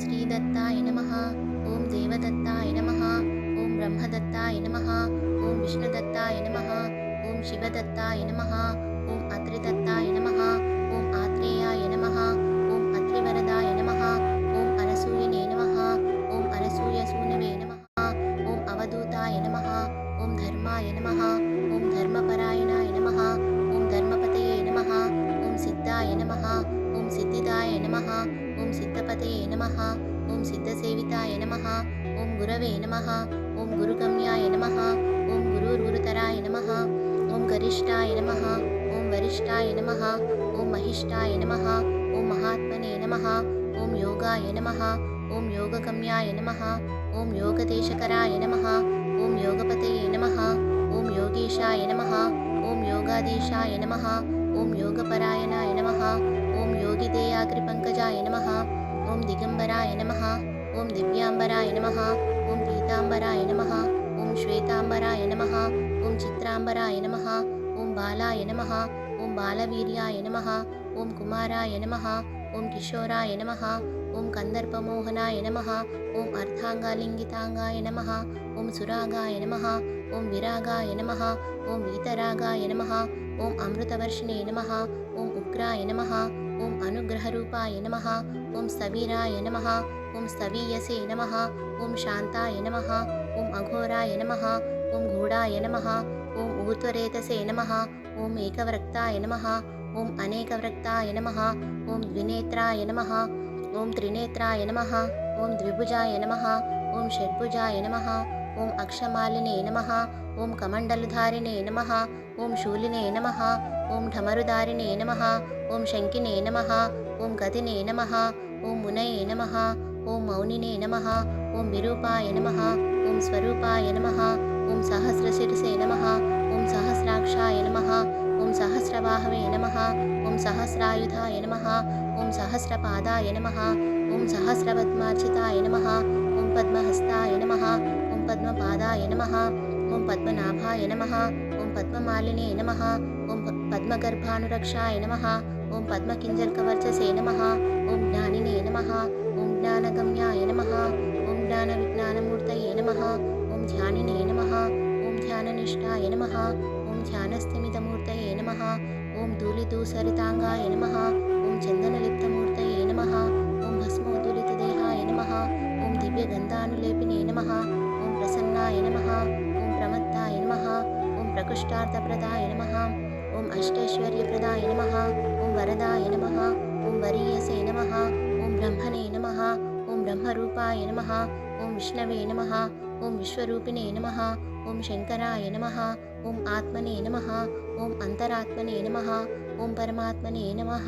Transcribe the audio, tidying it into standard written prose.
श्रीदत्ताय नमः। ॐ देवदत्ताय नमः। ॐ ब्रह्मदत्ताय नमः। ॐ विष्णुदत्ताय नमः। ॐ शिवदत्ताय नमः। ॐ अत्रिदत्ताय नमः। ॐ आत्रेयाय नमः। ॐ अत्रिवरदाय नमः। ॐ अनसूयने नमः। ॐ अनसूयसूनवे नमः। ॐ अवधूताय नमः। ॐ धर्माय नमः। ॐ धर्मपरायणाय नमः। ॐ धर्मपतये नमः। ॐ सिद्धाय नमः। ॐ सिद्धिदाय नमः। ॐ सिद्धपतये नमः। ॐ सिद्धसेविताय नमः। ॐ गुरवे नमः। ॐ गुरुगम्याय नमः। ॐ गुरुरुतराय नमः। ॐ गरिष्ठाय नमः। ॐ वरिष्ठाय नमः। ॐ महिष्ठाय नमः। ॐ महात्मने नमः। ॐ योगाय नमः। ॐ योगगम्याय नमः। ॐ योगदेशकराय नमः। ॐ योगपतये नमः। ॐ योगेशाय नमः। ॐ योगाधीशाय नमः। ॐ योगपरायणाय नमः। ॐ योगिदेयाग्रिपङ्कजाय नमः। ॐ दिगम्बराय नमः। ॐ दिव्याम्बराय नमः। ॐ पीताम्बराय नमः। ॐ श्वेताम्बराय नमः। ॐ चित्राम्बराय नमः। ॐ बालाय नमः। ॐ बालवीर्याय नमः। ॐ कुमाराय नमः। ॐ किशोराय नमः। ॐ कन्दर्पमोहनाय नमः। ॐ अर्धाङ्गालिङ्गिताङ्गाय नमः। ॐ सुरागाय नमः। ॐ विरागाय नमः। ॐ वीतरागाय नमः। ॐ अमृतवर्षिणे नमः। ॐ उग्राय नमः। ॐ अनुग्रहरूपाय नमः। ॐ स्थवीराय नमः। ॐ स्थवीयसे नमः। ॐ शान्ताय नमः। ॐ अघोराय नमः। ॐ गूढाय नमः। ॐ ऊर्ध्वरेतसे नमः। ॐ एकवक्त्राय नमः। ॐ अनेकवक्त्राय नमः। ॐ द्विनेत्राय नमः। ॐ त्रिनेत्राय नमः। ॐ द्विभुजाय नमः। ॐ षड्भुजाय नमः। ॐ अक्षमालिने नमः। ॐ कमण्डलधारिणे नमः। ॐ शूलिने नमः। ॐ ढमरुधारिणे नमः। ॐ शङ्किने नमः। ॐ गदिने नमः। ॐ मुनये नमः। ॐ मौनिने नमः। ॐ विरूपाय नमः। ॐ स्वरूपाय नमः। ॐ सहस्रशिरसे नमः। ॐ सहस्राक्षाय नमः। ॐ सहस्रबाहवे नमः। ॐ सहस्रायुधाय नमः। ॐ सहस्रपादाय नमः। ॐ सहस्रपद्मार्चिताय नमः। ॐ पद्महस्ताय नमः। ॐ पद्मपादाय नमः। ॐ पद्मनाभाय नमः। ॐ पद्ममालिने नमः। ॐ पद्मगर्भानुरक्षाय नमः। ॐ पद्मकिञ्जल्कवर्चसे नमः। ॐ ज्ञानिने नमः। ॐ ज्ञानगम्याय नमः। ॐ ज्ञानविज्ञानमूर्तये नमः। ॐ ध्यानिने नमः। ॐ ध्याननिष्ठाय नमः। ॐ ध्यानस्थिमितमूर्तये नमः। ॐ धूलिधूसरिताङ्गाय नमः। ॐ चन्दनलिप्तमूर्तये नमः। ॐ भस्मोद्दुलितदेहाय नमः। ॐ दिव्यगन्धानुलेपिने नमः। ॐ प्रसन्नाय नमः। ॐ प्रमत्ताय नमः। ॐ प्रकृष्टार्थप्रदाय नमः। ॐ अष्टैश्वर्यप्रदाय नमः। ॐ वरदाय नमः। ॐ वरीयसे नमः। ॐ ब्रह्मणे नमः। ॐ ब्रह्मरूपाय नमः। ॐ विष्णवे नमः। ॐ विश्वरूपिणे नमः। ॐ शङ्कराय नमः। ॐ आत्मने नमः। ॐ अन्तरात्मने नमः। ॐ परमात्मने नमः।